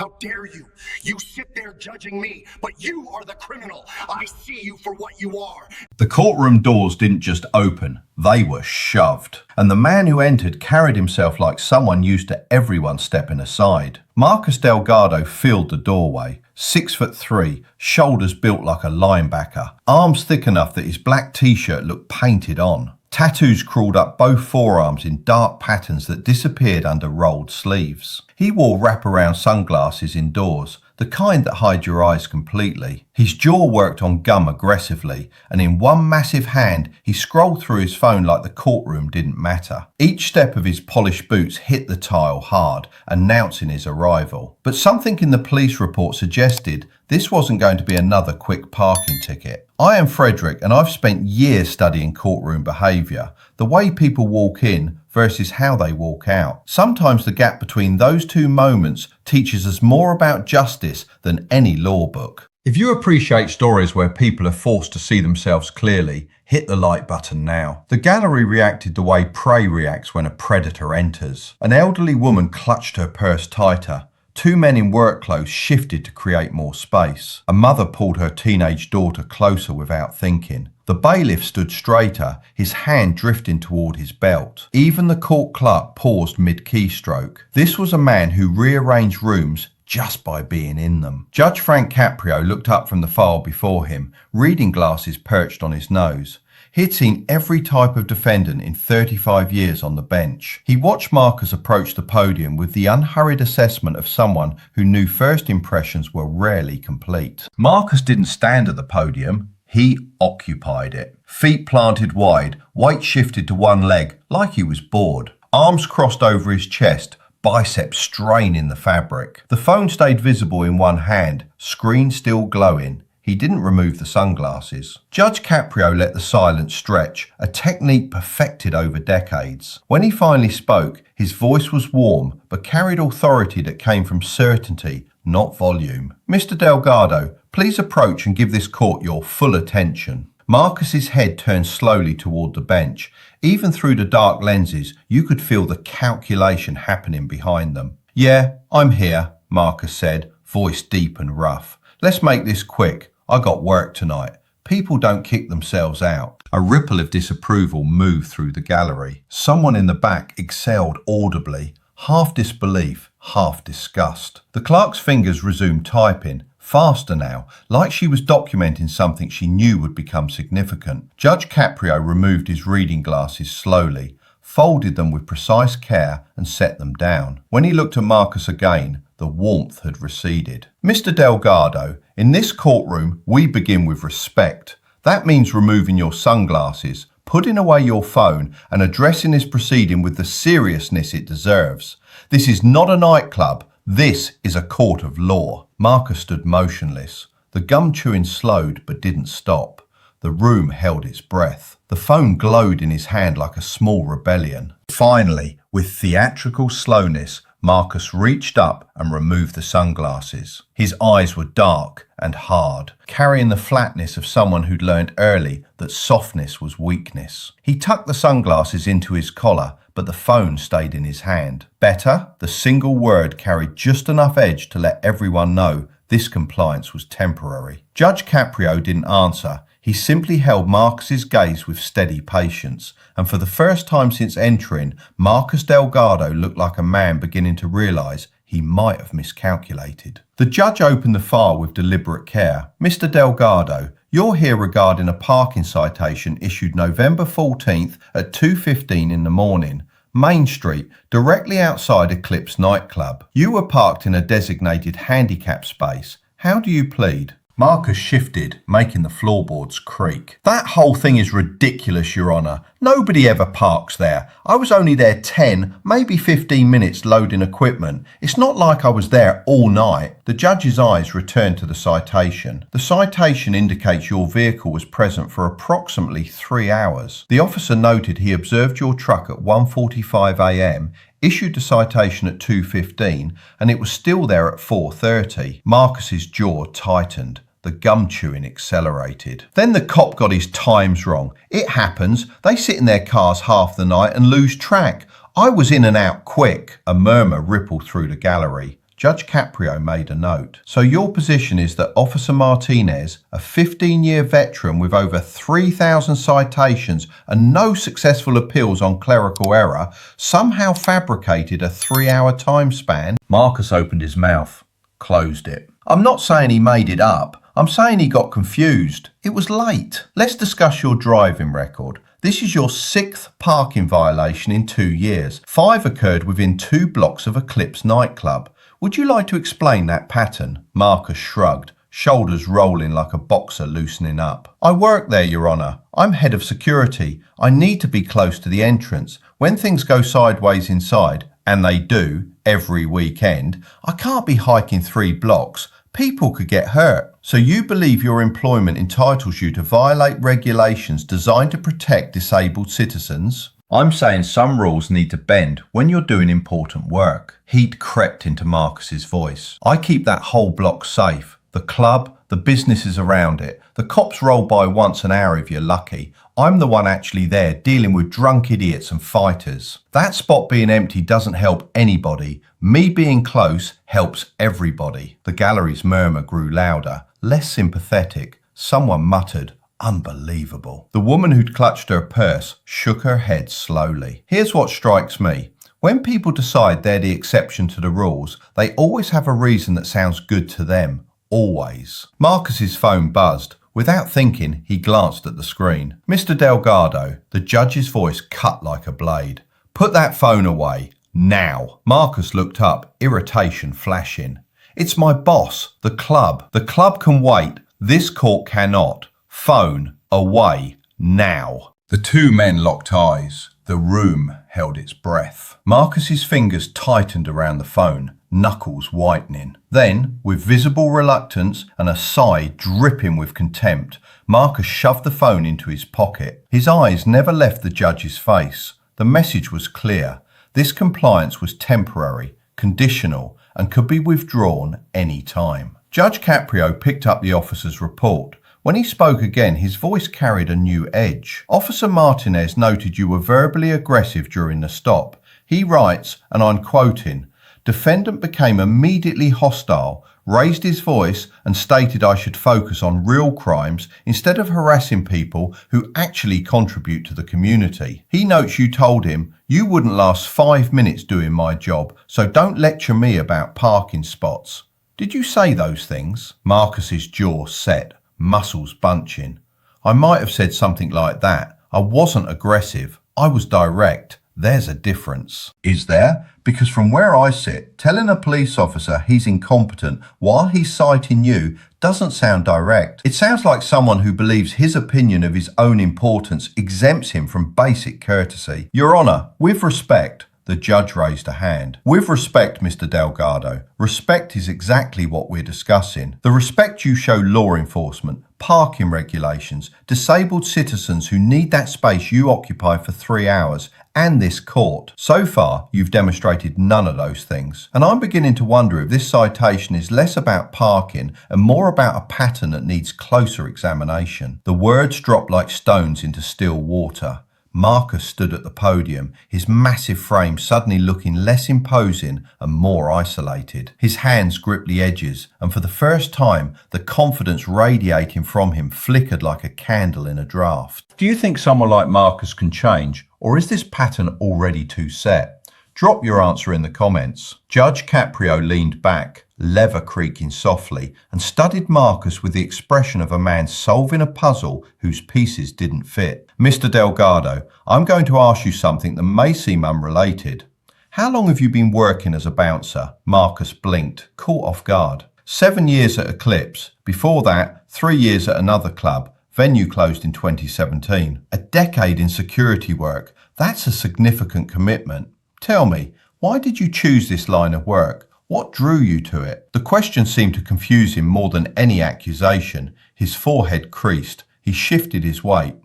How dare you? You sit there judging me, but you are the criminal. I see you for what you are. The courtroom doors didn't just open, they were shoved. And the man who entered carried himself like someone used to everyone stepping aside. Marcus Delgado filled the doorway, 6'3", shoulders built like a linebacker, arms thick enough that his black t-shirt looked painted on. Tattoos crawled up both forearms in dark patterns that disappeared under rolled sleeves. He wore wraparound sunglasses indoors, the kind that hide your eyes completely. His jaw worked on gum aggressively, and in one massive hand, he scrolled through his phone like the courtroom didn't matter. Each step of his polished boots hit the tile hard, announcing his arrival. But something in the police report suggested this wasn't going to be another quick parking ticket. I am Frederick, and I've spent years studying courtroom behaviour, the way people walk in versus how they walk out. Sometimes the gap between those two moments teaches us more about justice than any law book. If you appreciate stories where people are forced to see themselves clearly, hit the like button now. The gallery reacted the way prey reacts when a predator enters. An elderly woman clutched her purse tighter. Two men in work clothes shifted to create more space. A mother pulled her teenage daughter closer without thinking. The bailiff stood straighter, his hand drifting toward his belt. Even the court clerk paused mid-keystroke. This was a man who rearranged rooms just by being in them. Judge Frank Caprio looked up from the file before him, reading glasses perched on his nose. He'd seen every type of defendant in 35 years on the bench. He watched Marcus approach the podium with the unhurried assessment of someone who knew first impressions were rarely complete. Marcus didn't stand at the podium, he occupied it. Feet planted wide, weight shifted to one leg like he was bored. Arms crossed over his chest, biceps straining the fabric. The phone stayed visible in one hand, screen still glowing. He didn't remove the sunglasses. Judge Caprio let the silence stretch, a technique perfected over decades. When he finally spoke, his voice was warm, but carried authority that came from certainty, not volume. Mr. Delgado, please approach and give this court your full attention. Marcus's head turned slowly toward the bench. Even through the dark lenses, you could feel the calculation happening behind them. Yeah, I'm here, Marcus said, voice deep and rough. Let's make this quick. I got work tonight. People don't kick themselves out. A ripple of disapproval moved through the gallery. Someone in the back exhaled audibly, half disbelief, half disgust. The clerk's fingers resumed typing, faster now, like she was documenting something she knew would become significant. Judge Caprio removed his reading glasses slowly, folded them with precise care and set them down. When he looked at Marcus again, the warmth had receded. Mr. Delgado, in this courtroom, we begin with respect. That means removing your sunglasses, putting away your phone, and addressing this proceeding with the seriousness it deserves. This is not a nightclub. This is a court of law. Marcus stood motionless. The gum chewing slowed but didn't stop. The room held its breath. The phone glowed in his hand like a small rebellion. Finally, with theatrical slowness, Marcus reached up and removed the sunglasses. His eyes were dark and hard, carrying the flatness of someone who'd learned early that softness was weakness. He tucked the sunglasses into his collar, but the phone stayed in his hand. Better, the single word carried just enough edge to let everyone know this compliance was temporary. Judge Caprio didn't answer. He simply held Marcus's gaze with steady patience, and for the first time since entering, Marcus Delgado looked like a man beginning to realise he might have miscalculated. The judge opened the file with deliberate care. Mr. Delgado, you're here regarding a parking citation issued November 14th at 2:15 in the morning. Main Street, directly outside Eclipse Nightclub. You were parked in a designated handicap space. How do you plead? Marcus shifted, making the floorboards creak. That whole thing is ridiculous, Your Honour. Nobody ever parks there. I was only there 10, maybe 15 minutes loading equipment. It's not like I was there all night. The judge's eyes returned to the citation. The citation indicates your vehicle was present for approximately 3 hours. The officer noted he observed your truck at 1:45 a.m., issued the citation at 2:15, and it was still there at 4:30. Marcus's jaw tightened. The gum chewing accelerated. Then the cop got his times wrong. It happens. They sit in their cars half the night and lose track. I was in and out quick. A murmur rippled through the gallery. Judge Caprio made a note. So your position is that Officer Martinez, a 15-year veteran with over 3,000 citations and no successful appeals on clerical error, somehow fabricated a 3-hour time span? Marcus opened his mouth, closed it. I'm not saying he made it up. I'm saying he got confused. It was late. Let's discuss your driving record. This is your 6th parking violation in 2 years. 5 occurred within 2 blocks of Eclipse Nightclub. Would you like to explain that pattern? Marcus shrugged, shoulders rolling like a boxer loosening up. I work there, Your Honour. I'm head of security. I need to be close to the entrance. When things go sideways inside, and they do every weekend, I can't be hiking 3 blocks. People could get hurt. So you believe your employment entitles you to violate regulations designed to protect disabled citizens? I'm saying some rules need to bend when you're doing important work. Heat crept into Marcus's voice. I keep that whole block safe. The club, the businesses around it. The cops roll by once an hour if you're lucky. I'm the one actually there dealing with drunk idiots and fighters. That spot being empty doesn't help anybody. Me being close helps everybody. The gallery's murmur grew louder, less sympathetic. Someone muttered, "Unbelievable." The woman who'd clutched her purse shook her head slowly. Here's what strikes me. When people decide they're the exception to the rules, they always have a reason that sounds good to them. Always. Marcus's phone buzzed. Without thinking, he glanced at the screen. Mr. Delgado, the judge's voice cut like a blade. Put that phone away. Now. Marcus looked up, irritation flashing. It's my boss, the club. The club can wait. This court cannot. Phone away now. The 2 men locked eyes. The room held its breath. Marcus's fingers tightened around the phone, knuckles whitening. Then, with visible reluctance and a sigh dripping with contempt, Marcus shoved the phone into his pocket. His eyes never left the judge's face. The message was clear. This compliance was temporary, conditional, and could be withdrawn any time. Judge Caprio picked up the officer's report. When he spoke again, his voice carried a new edge. Officer Martinez noted you were verbally aggressive during the stop. He writes, and I'm quoting, "Defendant became immediately hostile, raised his voice and stated I should focus on real crimes instead of harassing people who actually contribute to the community." He notes you told him, "You wouldn't last 5 minutes doing my job, so don't lecture me about parking spots." Did you say those things? Marcus's jaw set, muscles bunching. I might have said something like that. I wasn't aggressive. I was direct. There's a difference. Is there? Because from where I sit, telling a police officer he's incompetent while he's citing you doesn't sound direct. It sounds like someone who believes his opinion of his own importance exempts him from basic courtesy. Your Honour, with respect, the judge raised a hand. With respect, Mr. Delgado, respect is exactly what we're discussing. The respect you show law enforcement, parking regulations, disabled citizens who need that space you occupy for 3 hours, and this court. So far, you've demonstrated none of those things. And I'm beginning to wonder if this citation is less about parking and more about a pattern that needs closer examination. The words dropped like stones into still water. Marcus stood at the podium, his massive frame suddenly looking less imposing and more isolated. His hands gripped the edges, and for the first time, the confidence radiating from him flickered like a candle in a draft. Do you think someone like Marcus can change, or is this pattern already too set? Drop your answer in the comments. Judge Caprio leaned back, lever creaking softly, and studied Marcus with the expression of a man solving a puzzle whose pieces didn't fit. Mr. Delgado, I'm going to ask you something that may seem unrelated. How long have you been working as a bouncer? Marcus blinked, caught off guard. 7 years at Eclipse. Before that, 3 years at another club. Venue closed in 2017. A decade in security work. That's a significant commitment. Tell me, why did you choose this line of work? What drew you to it? The question seemed to confuse him more than any accusation. His forehead creased. He shifted his weight.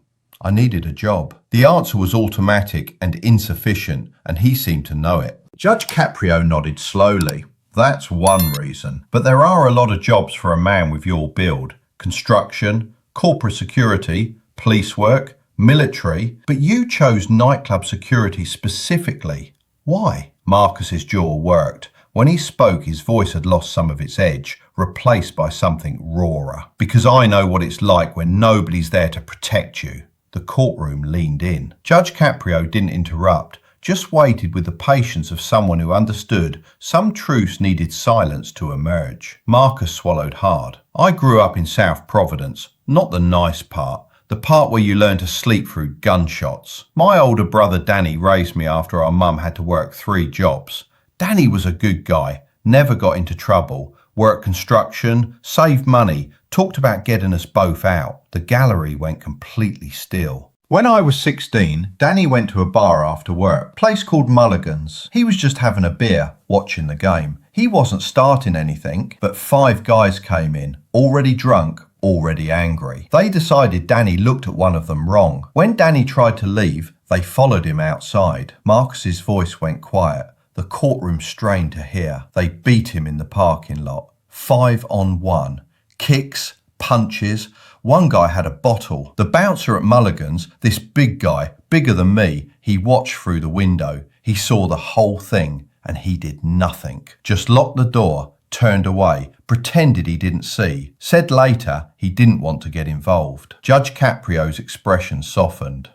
I needed a job. The answer was automatic and insufficient, and he seemed to know it. Judge Caprio nodded slowly. That's one reason. But there are a lot of jobs for a man with your build. Construction, corporate security, police work, military. But you chose nightclub security specifically. Why? Marcus's jaw worked. When he spoke, his voice had lost some of its edge, replaced by something rawer. Because I know what it's like when nobody's there to protect you. The courtroom leaned in. Judge Caprio didn't interrupt, just waited with the patience of someone who understood some truths needed silence to emerge. Marcus swallowed hard. I grew up in South Providence, not the nice part. The part where you learn to sleep through gunshots. My older brother Danny raised me after our mum had to work 3 jobs. Danny was a good guy, never got into trouble, worked construction, saved money, talked about getting us both out. The gallery went completely still. When I was 16, Danny went to a bar after work, place called Mulligan's. He was just having a beer, watching the game. He wasn't starting anything, but 5 guys came in, already drunk, already angry. They decided Danny looked at one of them wrong. When Danny tried to leave, they followed him outside. Marcus's voice went quiet. The courtroom strained to hear. They beat him in the parking lot. 5-on-1. Kicks, punches. One guy had a bottle. The bouncer at Mulligan's, this big guy, bigger than me, he watched through the window. He saw the whole thing and he did nothing. Just locked the door, turned away, pretended he didn't see, said later he didn't want to get involved. Judge Caprio's expression softened.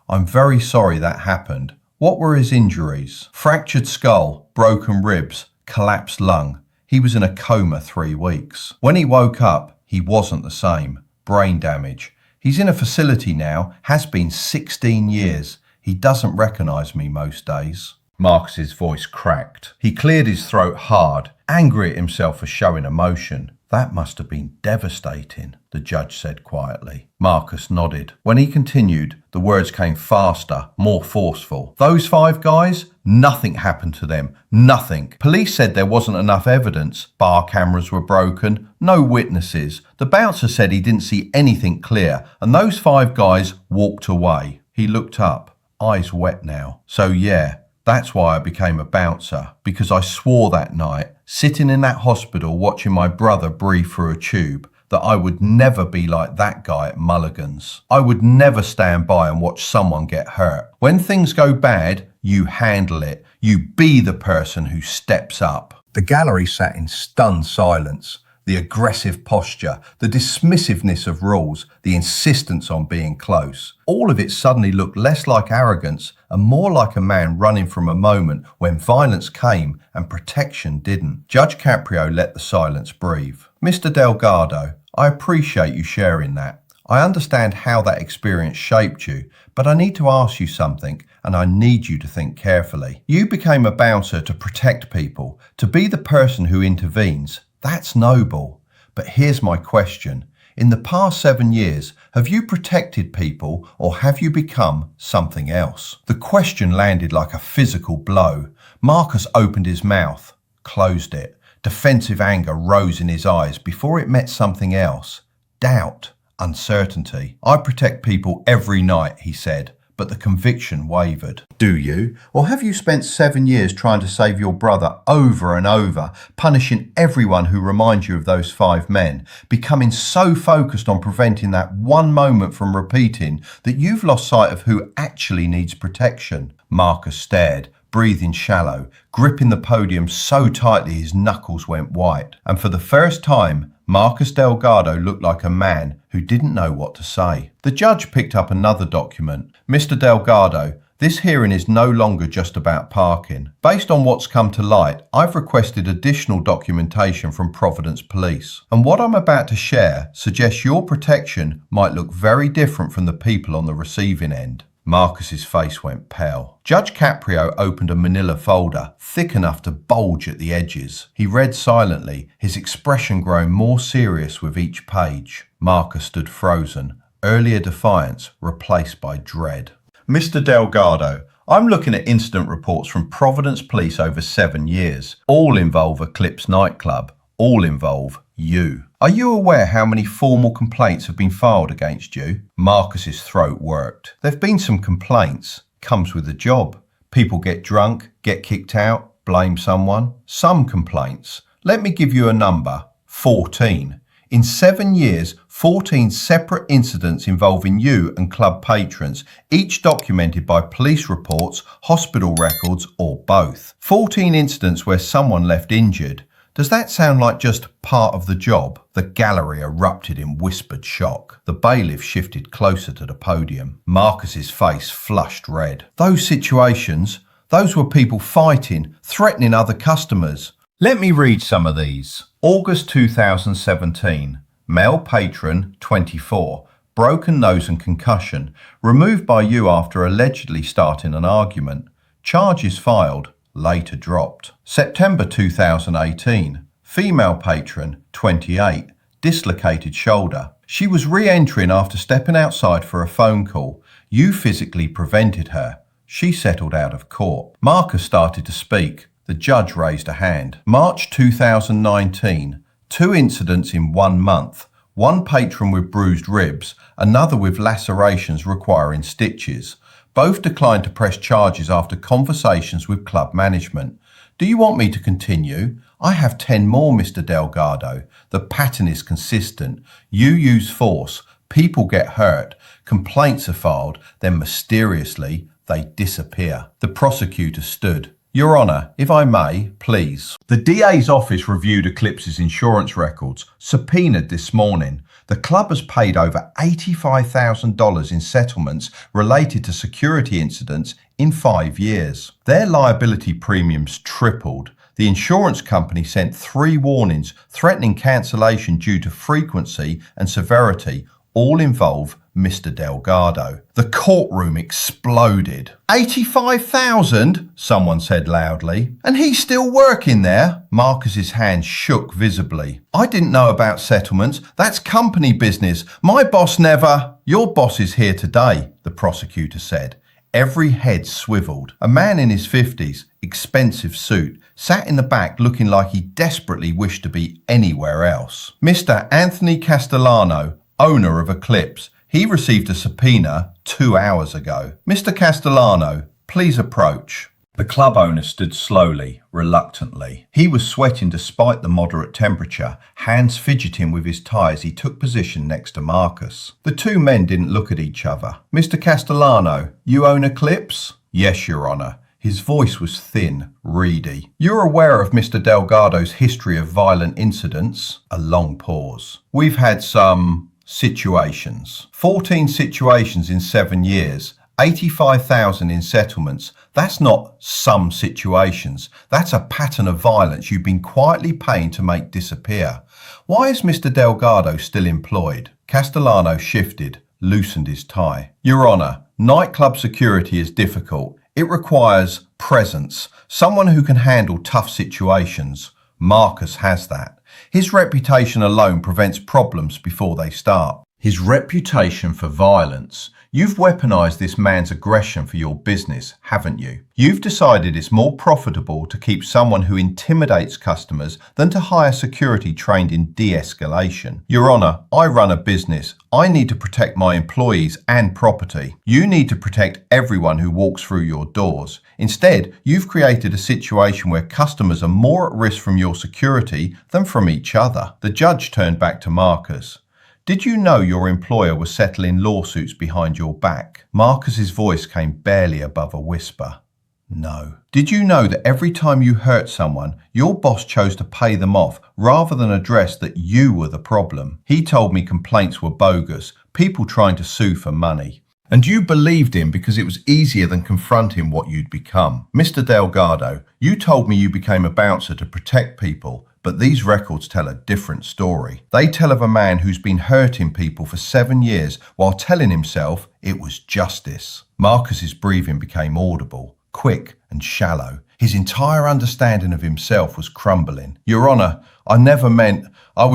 I'm very sorry that happened. What were his injuries? Fractured skull, broken ribs, collapsed lung. He was in a coma 3 weeks. When he woke up, he wasn't the same. Brain damage. He's in a facility now, has been 16 years. He doesn't recognise me most days. Marcus's voice cracked. He cleared his throat hard, angry at himself for showing emotion. That must have been devastating, the judge said quietly. Marcus nodded. When he continued, the words came faster, more forceful. Those 5 guys? Nothing happened to them. Nothing. Police said there wasn't enough evidence. Bar cameras were broken. No witnesses. The bouncer said he didn't see anything clear, and those 5 guys walked away. He looked up, eyes wet now. So yeah, that's why I became a bouncer, because I swore that night, sitting in that hospital watching my brother breathe through a tube, that I would never be like that guy at Mulligan's. I would never stand by and watch someone get hurt. When things go bad, you handle it. You be the person who steps up. The gallery sat in stunned silence. The aggressive posture, the dismissiveness of rules, the insistence on being close. All of it suddenly looked less like arrogance and more like a man running from a moment when violence came and protection didn't. Judge Caprio let the silence breathe. Mr. Delgado, I appreciate you sharing that. I understand how that experience shaped you, but I need to ask you something, and I need you to think carefully. You became a bouncer to protect people, to be the person who intervenes. That's noble. But here's my question. In the past 7 years, have you protected people or have you become something else? The question landed like a physical blow. Marcus opened his mouth, closed it. Defensive anger rose in his eyes before it met something else. Doubt, uncertainty. I protect people every night, he said. But the conviction wavered. Do you? Or have you spent 7 years trying to save your brother over and over, punishing everyone who reminds you of those 5 men, becoming so focused on preventing that one moment from repeating that you've lost sight of who actually needs protection? Marcus stared, breathing shallow, gripping the podium so tightly his knuckles went white. And for the first time, Marcus Delgado looked like a man who didn't know what to say. The judge picked up another document. Mr. Delgado, this hearing is no longer just about parking. Based on what's come to light, I've requested additional documentation from Providence Police. And what I'm about to share suggests your protection might look very different from the people on the receiving end. Marcus's face went pale. Judge Caprio opened a manila folder, thick enough to bulge at the edges. He read silently, his expression growing more serious with each page. Marcus stood frozen, earlier defiance replaced by dread. Mr. Delgado, I'm looking at incident reports from Providence Police over 7 years. All involve Eclipse Nightclub. All involve you. Are you aware how many formal complaints have been filed against you? Marcus's throat worked. There've been some complaints. Comes with the job. People get drunk, get kicked out, blame someone. Some complaints. Let me give you a number. 14. In 7 years, 14 separate incidents involving you and club patrons, each documented by police reports, hospital records, or both. 14 incidents where someone left injured. Does that sound like just part of the job? The gallery erupted in whispered shock. The bailiff shifted closer to the podium. Marcus's face flushed red. Those situations, those were people fighting, threatening other customers. Let me read some of these. August 2017. Male patron, 24. Broken nose and concussion. Removed by you after allegedly starting an argument. Charges filed. Later dropped. September 2018. Female patron, 28. Dislocated shoulder. She was re-entering after stepping outside for a phone call. You physically prevented her. She settled out of court. Marcus started to speak. The judge raised a hand. March 2019. 2 incidents in 1 month. One patron with bruised ribs, another with lacerations requiring stitches. Both declined to press charges after conversations with club management. Do you want me to continue? I have 10 more, Mr. Delgado. The pattern is consistent. You use force. People get hurt. Complaints are filed. Then mysteriously, they disappear. The prosecutor stood. Your Honour, if I may, please. The DA's office reviewed Eclipse's insurance records, subpoenaed this morning. The club has paid over $85,000 in settlements related to security incidents in 5 years. Their liability premiums tripled. The insurance company sent 3 warnings threatening cancellation due to frequency and severity. All involve Mr. Delgado. The courtroom exploded. 85,000, someone said loudly. And he's still working there? Marcus's hand shook visibly. I didn't know about settlements. That's company business. My boss never... Your boss is here today, the prosecutor said. Every head swiveled. A man in his 50s, expensive suit, sat in the back looking like he desperately wished to be anywhere else. Mr. Anthony Castellano, owner of Eclipse. He received a subpoena 2 hours ago. Mr. Castellano, please approach. The club owner stood slowly, reluctantly. He was sweating despite the moderate temperature, hands fidgeting with his tie as he took position next to Marcus. The 2 men didn't look at each other. Mr. Castellano, you own Eclipse? Yes, Your Honour. His voice was thin, reedy. You're aware of Mr. Delgado's history of violent incidents? A long pause. We've had some situations. 14 situations in 7 years. 85,000 in settlements. That's not some situations. That's a pattern of violence you've been quietly paying to make disappear. Why is Mr. Delgado still employed? Castellano shifted, loosened his tie. Your Honour, nightclub security is difficult. It requires presence, someone who can handle tough situations. Marcus has that. His reputation alone prevents problems before they start. His reputation for violence. You've weaponized this man's aggression for your business, haven't you? You've decided it's more profitable to keep someone who intimidates customers than to hire security trained in de-escalation. Your Honour, I run a business. I need to protect my employees and property. You need to protect everyone who walks through your doors. Instead, you've created a situation where customers are more at risk from your security than from each other. The judge turned back to Marcus. Did you know your employer was settling lawsuits behind your back? Marcus's voice came barely above a whisper. No. Did you know that every time you hurt someone, your boss chose to pay them off rather than address that you were the problem? He told me complaints were bogus, people trying to sue for money. And you believed him because it was easier than confronting what you'd become. Mr. Delgado, you told me you became a bouncer to protect people, but these records tell a different story. They tell of a man who's been hurting people for 7 years while telling himself it was justice. Marcus's breathing became audible, quick and shallow. His entire understanding of himself was crumbling. Your Honour, I never meant... You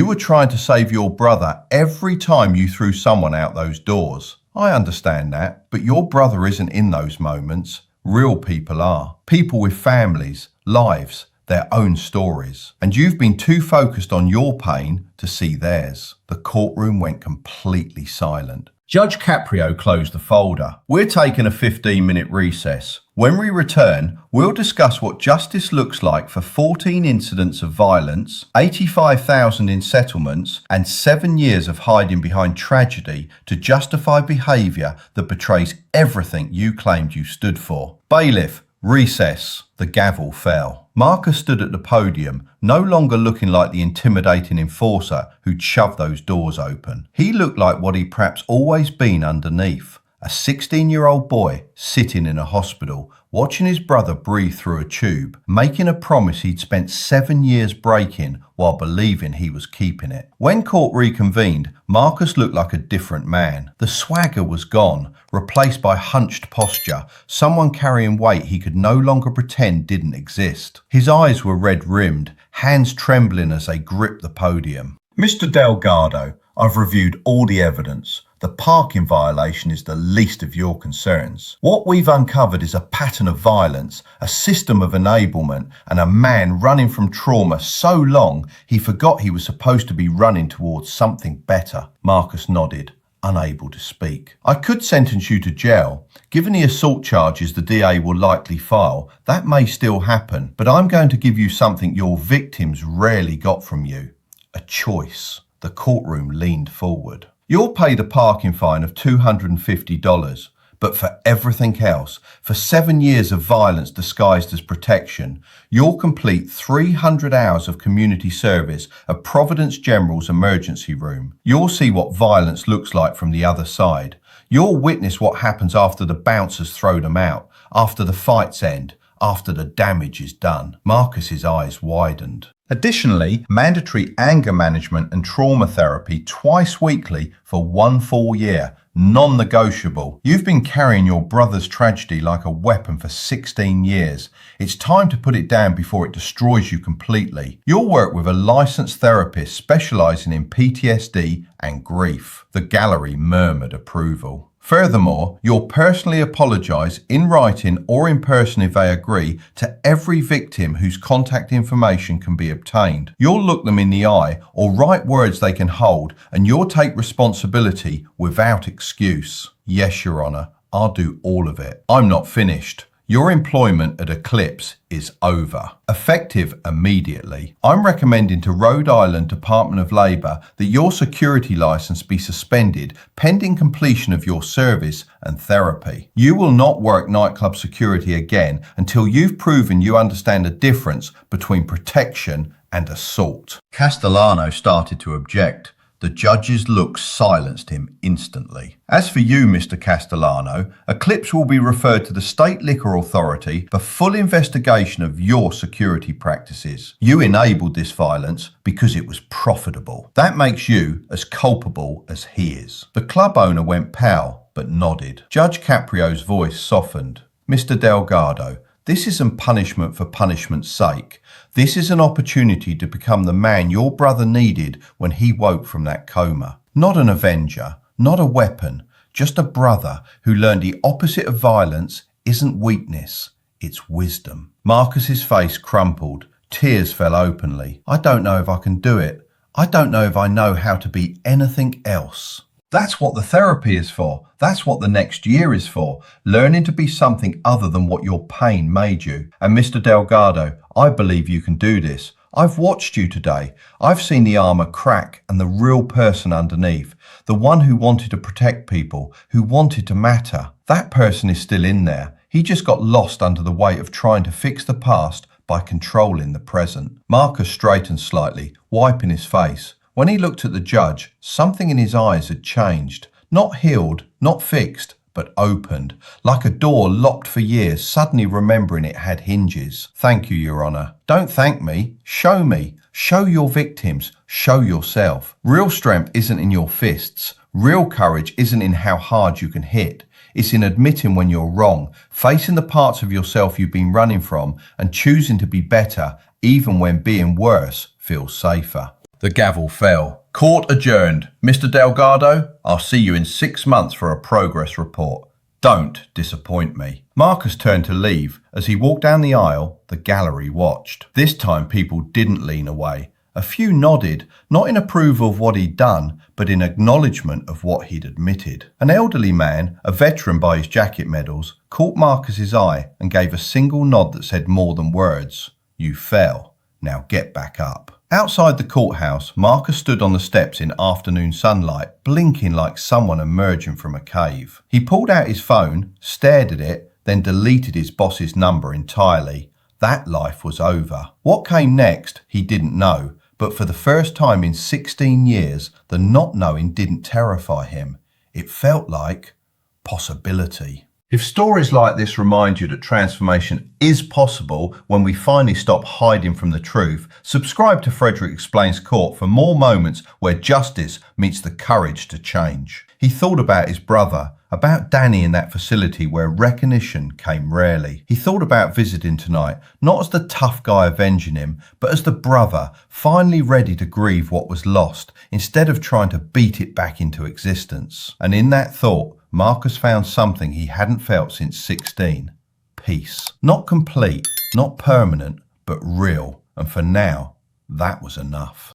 were trying to save your brother every time you threw someone out those doors. I understand that, but your brother isn't in those moments. Real people are. People with families, lives, their own stories. And you've been too focused on your pain to see theirs. The courtroom went completely silent. Judge Caprio closed the folder. We're taking a 15-minute recess. When we return, we'll discuss what justice looks like for 14 incidents of violence, 85,000 in settlements, and 7 years of hiding behind tragedy to justify behaviour that betrays everything you claimed you stood for. Bailiff, recess. The gavel fell. Marcus stood at the podium, no longer looking like the intimidating enforcer who'd shoved those doors open. He looked like what he'd perhaps always been underneath. A 16-year-old boy sitting in a hospital, watching his brother breathe through a tube, making a promise he'd spent 7 years breaking while believing he was keeping it. When court reconvened, Marcus looked like a different man. The swagger was gone, replaced by hunched posture, someone carrying weight he could no longer pretend didn't exist. His eyes were red-rimmed, hands trembling as they gripped the podium. Mr. Delgado, I've reviewed all the evidence. The parking violation is the least of your concerns. What we've uncovered is a pattern of violence, a system of enablement, and a man running from trauma so long he forgot he was supposed to be running towards something better. Marcus nodded, unable to speak. I could sentence you to jail. Given the assault charges the DA will likely file, that may still happen, but I'm going to give you something your victims rarely got from you. A choice. The courtroom leaned forward. You'll pay the parking fine of $250, but for everything else, for 7 years of violence disguised as protection, you'll complete 300 hours of community service at Providence General's emergency room. You'll see what violence looks like from the other side. You'll witness what happens after the bouncers throw them out, after the fights end, after the damage is done. Marcus's eyes widened. Additionally, mandatory anger management and trauma therapy twice weekly for 1 full year, non-negotiable. You've been carrying your brother's tragedy like a weapon for 16 years. It's time to put it down before it destroys you completely. You'll work with a licensed therapist specializing in PTSD and grief. The gallery murmured approval. Furthermore, you'll personally apologise in writing or in person if they agree to every victim whose contact information can be obtained. You'll look them in the eye or write words they can hold, and you'll take responsibility without excuse. Yes, Your Honour, I'll do all of it. I'm not finished. Your employment at Eclipse is over. Effective immediately. I'm recommending to Rhode Island Department of Labour that your security licence be suspended pending completion of your service and therapy. You will not work nightclub security again until you've proven you understand the difference between protection and assault. Castellano started to object. The judge's look silenced him instantly. As for you, Mr. Castellano, Eclipse will be referred to the State Liquor Authority for full investigation of your security practices. You enabled this violence because it was profitable. That makes you as culpable as he is. The club owner went pale, but nodded. Judge Caprio's voice softened. Mr. Delgado, this isn't punishment for punishment's sake. This is an opportunity to become the man your brother needed when he woke from that coma. Not an avenger, not a weapon, just a brother who learned the opposite of violence isn't weakness, it's wisdom. Marcus's face crumpled. Tears fell openly. I don't know if I can do it. I don't know if I know how to be anything else. That's what the therapy is for. That's what the next year is for. Learning to be something other than what your pain made you. And Mr. Delgado, I believe you can do this. I've watched you today. I've seen the armor crack and the real person underneath. The one who wanted to protect people, who wanted to matter. That person is still in there. He just got lost under the weight of trying to fix the past by controlling the present. Marcus straightened slightly, wiping his face. When he looked at the judge, something in his eyes had changed. Not healed, not fixed, but opened, like a door locked for years, suddenly remembering it had hinges. Thank you, Your Honour. Don't thank me. Show me. Show your victims. Show yourself. Real strength isn't in your fists. Real courage isn't in how hard you can hit. It's in admitting when you're wrong, facing the parts of yourself you've been running from, and choosing to be better, even when being worse feels safer. The gavel fell. Court adjourned. Mr. Delgado, I'll see you in 6 months for a progress report. Don't disappoint me. Marcus turned to leave. As he walked down the aisle, the gallery watched. This time people didn't lean away. A few nodded, not in approval of what he'd done, but in acknowledgement of what he'd admitted. An elderly man, a veteran by his jacket medals, caught Marcus's eye and gave a single nod that said more than words. "You fell. Now get back up." Outside the courthouse, Marcus stood on the steps in afternoon sunlight, blinking like someone emerging from a cave. He pulled out his phone, stared at it, then deleted his boss's number entirely. That life was over. What came next, he didn't know, but for the first time in 16 years, the not knowing didn't terrify him. It felt like possibility. If stories like this remind you that transformation is possible when we finally stop hiding from the truth, subscribe to Frederick Explains Court for more moments where justice meets the courage to change. He thought about his brother, about Danny in that facility where recognition came rarely. He thought about visiting tonight, not as the tough guy avenging him, but as the brother finally ready to grieve what was lost instead of trying to beat it back into existence. And in that thought, Marcus found something he hadn't felt since 16. Peace. Not complete, not permanent, but real. And for now, that was enough.